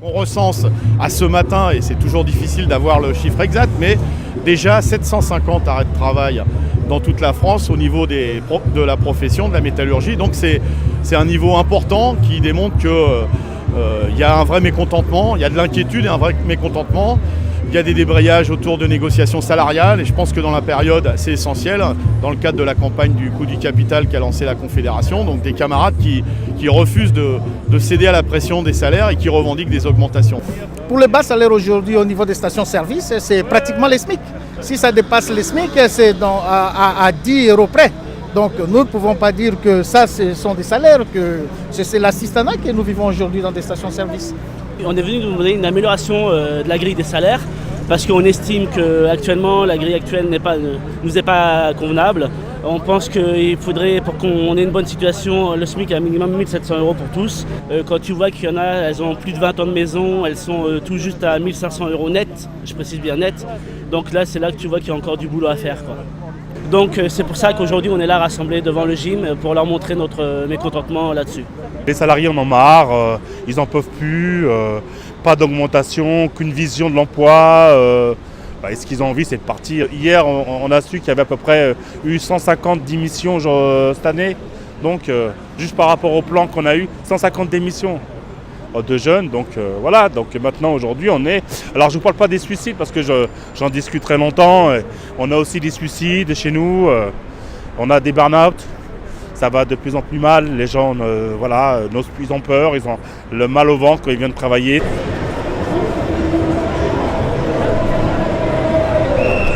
On recense à ce matin, et c'est toujours difficile d'avoir le chiffre exact, mais déjà 750 arrêts de travail dans toute la France au niveau de la profession, de la métallurgie. Donc c'est un niveau important qui démontre qu'il y a un vrai mécontentement, il y a de l'inquiétude et un vrai mécontentement. Il y a des débrayages autour de négociations salariales et je pense que dans la période assez essentielle, dans le cadre de la campagne du coût du capital qu'a lancé la Confédération, donc des camarades qui refusent de céder à la pression des salaires et qui revendiquent des augmentations. Pour les bas salaires aujourd'hui au niveau des stations-service, c'est pratiquement les SMIC. Si ça dépasse les SMIC, c'est à 10 € près. Donc nous ne pouvons pas dire que ça, ce sont des salaires, que c'est l'assistanat que nous vivons aujourd'hui dans des stations-service. On est venu nous demander une amélioration de la grille des salaires parce qu'on estime qu'actuellement la grille actuelle nous est pas convenable. On pense qu'il faudrait, pour qu'on ait une bonne situation, le SMIC à un minimum 1 700 € pour tous. Quand tu vois qu'il y en a, elles ont plus de 20 ans de maison, elles sont tout juste à 1 500 € net, je précise bien net. Donc là, c'est là que tu vois qu'il y a encore du boulot à faire, quoi. Donc c'est pour ça qu'aujourd'hui on est là rassemblés devant le gym pour leur montrer notre mécontentement là-dessus. Les salariés en ont marre, ils n'en peuvent plus, pas d'augmentation, aucune vision de l'emploi. Et ce qu'ils ont envie, c'est de partir. Hier, on a su qu'il y avait à peu près eu 150 démissions cette année. Donc juste par rapport au plan qu'on a eu, 150 démissions de jeunes. Donc voilà, donc maintenant aujourd'hui on est... Alors je ne vous parle pas des suicides parce que j'en discute très longtemps. On a aussi des suicides chez nous, on a des burn-out. Ça va de plus en plus mal, les gens ils ont peur, ils ont le mal au ventre quand ils viennent travailler.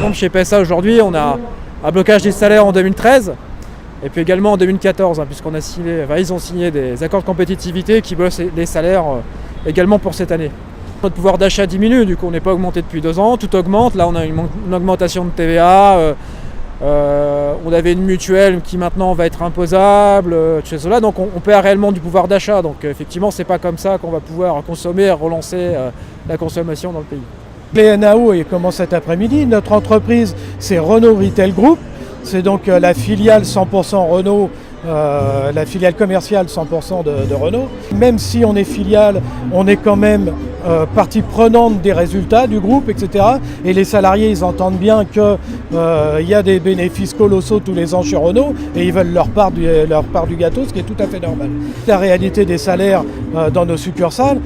Donc chez PSA aujourd'hui, on a un blocage des salaires en 2013 et puis également en 2014, puisqu'on a ils ont signé des accords de compétitivité qui bloquent les salaires également pour cette année. Notre pouvoir d'achat diminue, du coup on n'est pas augmenté depuis 2 ans, tout augmente, là on a une augmentation de TVA. On avait une mutuelle qui maintenant va être imposable, cela, donc on perd réellement du pouvoir d'achat. Donc effectivement, c'est pas comme ça qu'on va pouvoir consommer et relancer la consommation dans le pays. Les NAO commencent cet après-midi. Notre entreprise, c'est Renault Retail Group. C'est donc la filiale 100% Renault, la filiale commerciale 100% de Renault. Même si on est filiale, on est quand même partie prenante des résultats du groupe, etc. Et les salariés, ils entendent bien qu'il y a des bénéfices colossaux tous les ans chez Renault et ils veulent leur part du gâteau, ce qui est tout à fait normal. La réalité des salaires dans nos succursales,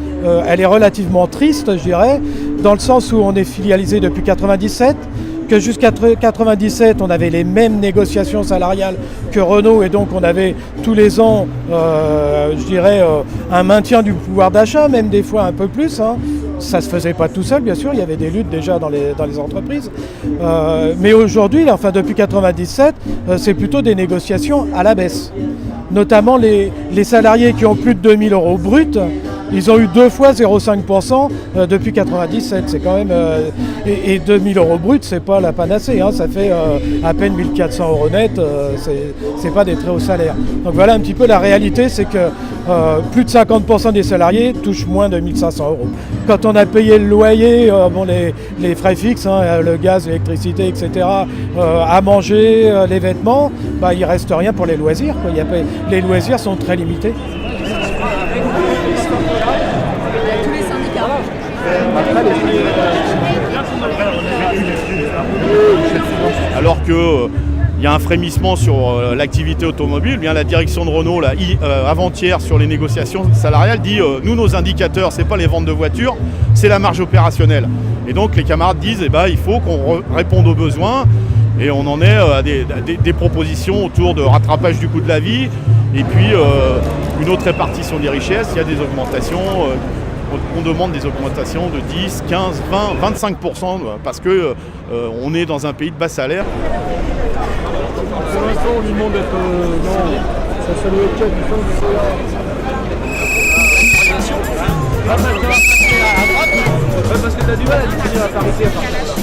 elle est relativement triste, je dirais, dans le sens où on est filialisé depuis 1997, que jusqu'à 1997, on avait les mêmes négociations salariales que Renault et donc on avait tous les ans, un maintien du pouvoir d'achat, même des fois un peu plus. Ça ne se faisait pas tout seul, bien sûr, il y avait des luttes déjà dans les entreprises. Mais aujourd'hui, depuis 1997, c'est plutôt des négociations à la baisse. Notamment les salariés qui ont plus de 2 000 € bruts, ils ont eu 2 fois 0,5% depuis 1997. C'est quand même et 2 000 € bruts, c'est pas la panacée. Ça fait à peine 1 400 € net. C'est pas des très hauts salaires. Donc voilà un petit peu la réalité, c'est que plus de 50% des salariés touchent moins de 1 500 €. Quand on a payé le loyer, les frais fixes, le gaz, l'électricité, etc., à manger, les vêtements, il reste rien pour les loisirs, quoi. Les loisirs sont très limités. Tous les syndicats. Alors que il y a un frémissement sur l'activité automobile, bien la direction de Renault, avant-hier sur les négociations salariales, dit nous, nos indicateurs, c'est pas les ventes de voitures, c'est la marge opérationnelle. Et donc les camarades disent il faut qu'on réponde aux besoins. Et on en est à des propositions autour de rattrapage du coût de la vie et puis une autre répartition des richesses. Il y a des augmentations, on demande des augmentations de 10, 15, 20, 25% parce qu'on est dans un pays de bas salaire. Pour l'instant, on lui demande d'être... non, ça doit être 4 du fond du CA. Parce que t'as du mal à définir la parité à partir de là.